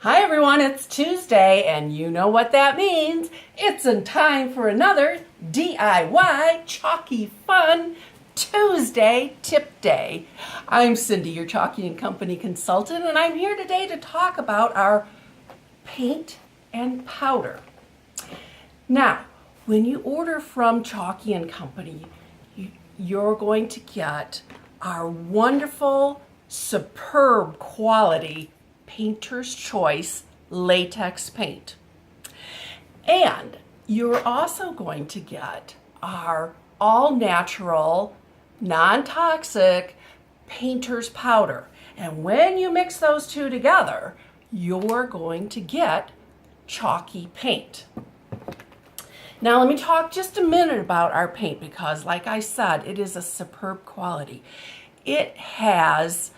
Hi everyone, it's Tuesday and you know what that means. It's in time for another DIY Chalky Fun Tuesday Tip Day. I'm Cindy, your Chalky & Company consultant, and I'm here today to talk about our paint and powder. Now, when you order from Chalky & Company, you're going to get our wonderful, superb quality Painter's Choice latex paint. And you're also going to get our all-natural, non-toxic Painter's powder. And when you mix those two together, you're going to get Chalky Paint. Now let me talk just a minute about our paint because, like I said, it is a superb quality. It has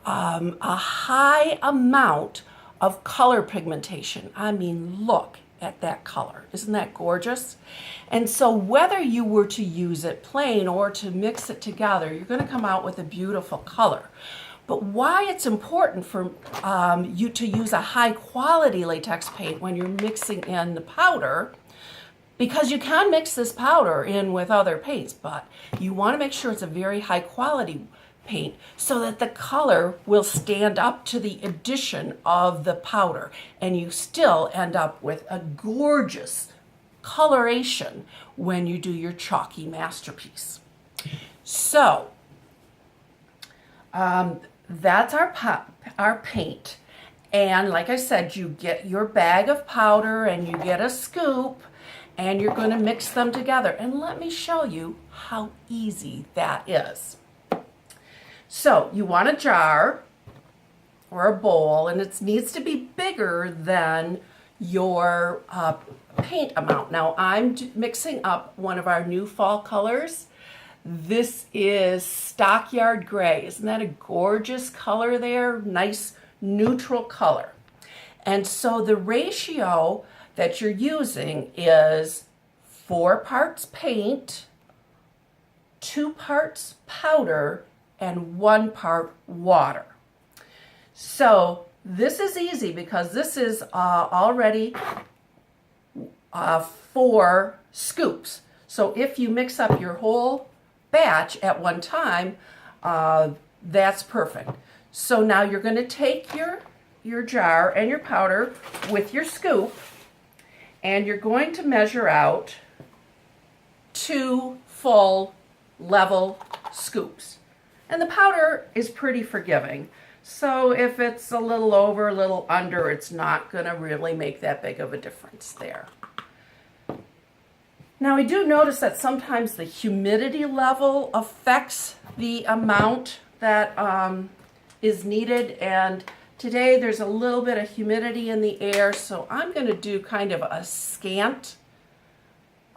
a high amount of color pigmentation. I mean, look at that color. Isn't that gorgeous? And so whether you were to use it plain or to mix it together, you're going to come out with a beautiful color. But why it's important for you to use a high quality latex paint when you're mixing in the powder, because you can mix this powder in with other paints, but you want to make sure it's a very high quality paint so that the color will stand up to the addition of the powder and you still end up with a gorgeous coloration when you do your chalky masterpiece. So that's our paint, and like I said, you get your bag of powder and you get a scoop and you're going to mix them together, and let me show you how easy that is. So you want a jar or a bowl, and it needs to be bigger than your paint amount. Now I'm mixing up one of our new fall colors. This is Stockyard Gray. Isn't that a gorgeous color there? Nice neutral color. And so the ratio that you're using is 4 parts paint, 2 parts powder, and 1 part water. So this is easy because this is already 4 scoops. So if you mix up your whole batch at one time, that's perfect. So now you're going to take your jar and your powder with your scoop, and you're going to measure out 2 full level scoops. And the powder is pretty forgiving. So if it's a little over, a little under, it's not going to really make that big of a difference there. Now I do notice that sometimes the humidity level affects the amount that is needed, and today there's a little bit of humidity in the air, so I'm going to do kind of a scant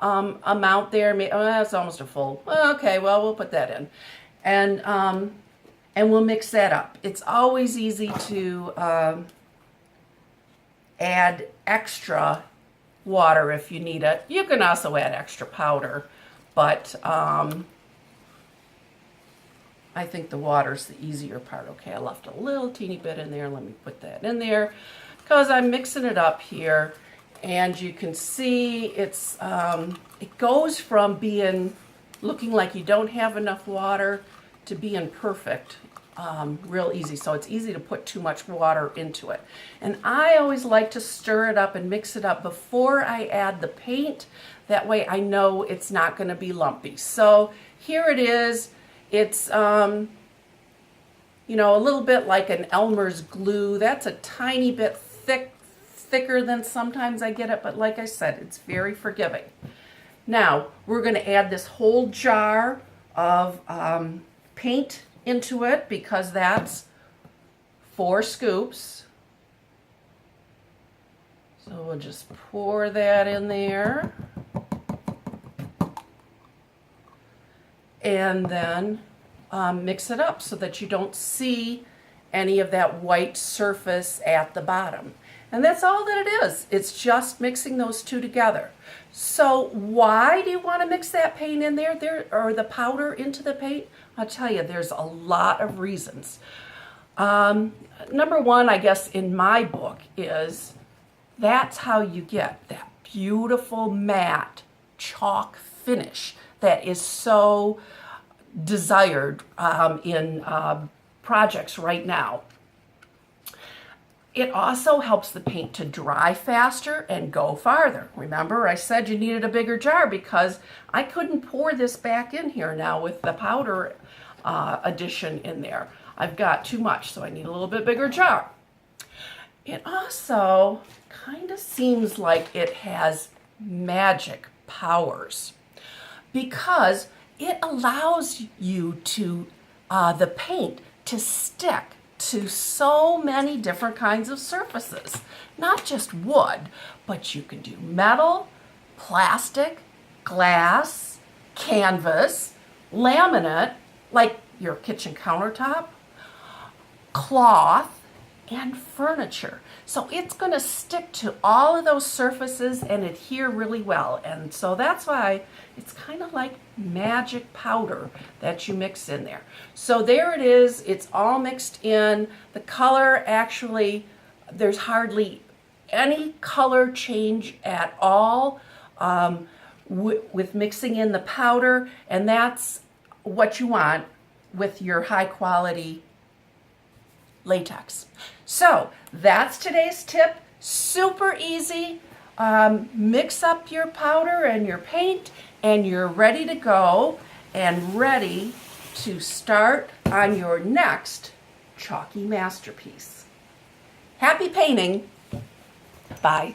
amount there. Oh, that's almost a full. Okay, well, we'll put that in. And we'll mix that up. It's always easy to add extra water if you need it. You can also add extra powder, but I think the water's the easier part. Okay, I left a little teeny bit in there. Let me put that in there because I'm mixing it up here, and you can see it's it goes from looking like you don't have enough water to being perfect real easy. So it's easy to put too much water into it. And I always like to stir it up and mix it up before I add the paint. That way I know it's not going to be lumpy. So here it is. It's you know, a little bit like an Elmer's glue. That's a tiny bit thicker than sometimes I get it, but like I said, it's very forgiving. Now we're going to add this whole jar of paint into it because that's 4 scoops. So we'll just pour that in there. And then mix it up so that you don't see any of that white surface at the bottom. And that's all that it is. It's just mixing those two together. So why do you want to mix that paint in there or the powder into the paint? I'll tell you, there's a lot of reasons. Number one, I guess, in my book is that's how you get that beautiful matte chalk finish that is so desired in projects right now. It also helps the paint to dry faster and go farther. Remember, I said you needed a bigger jar because I couldn't pour this back in here now with the powder addition in there. I've got too much, so I need a little bit bigger jar. It also kind of seems like it has magic powers because it allows you to, the paint to stick to so many different kinds of surfaces. Not just wood, but you can do metal, plastic, glass, canvas, laminate, like your kitchen countertop, cloth, and furniture. So it's going to stick to all of those surfaces and adhere really well. And so that's why it's kind of like magic powder that you mix in there. So there it is. It's all mixed in. The color actually, there's hardly any color change at all with mixing in the powder. And that's what you want with your high quality latex. So that's today's tip. Super easy. Mix up your powder and your paint and you're ready to go and ready to start on your next chalky masterpiece. Happy painting. Bye.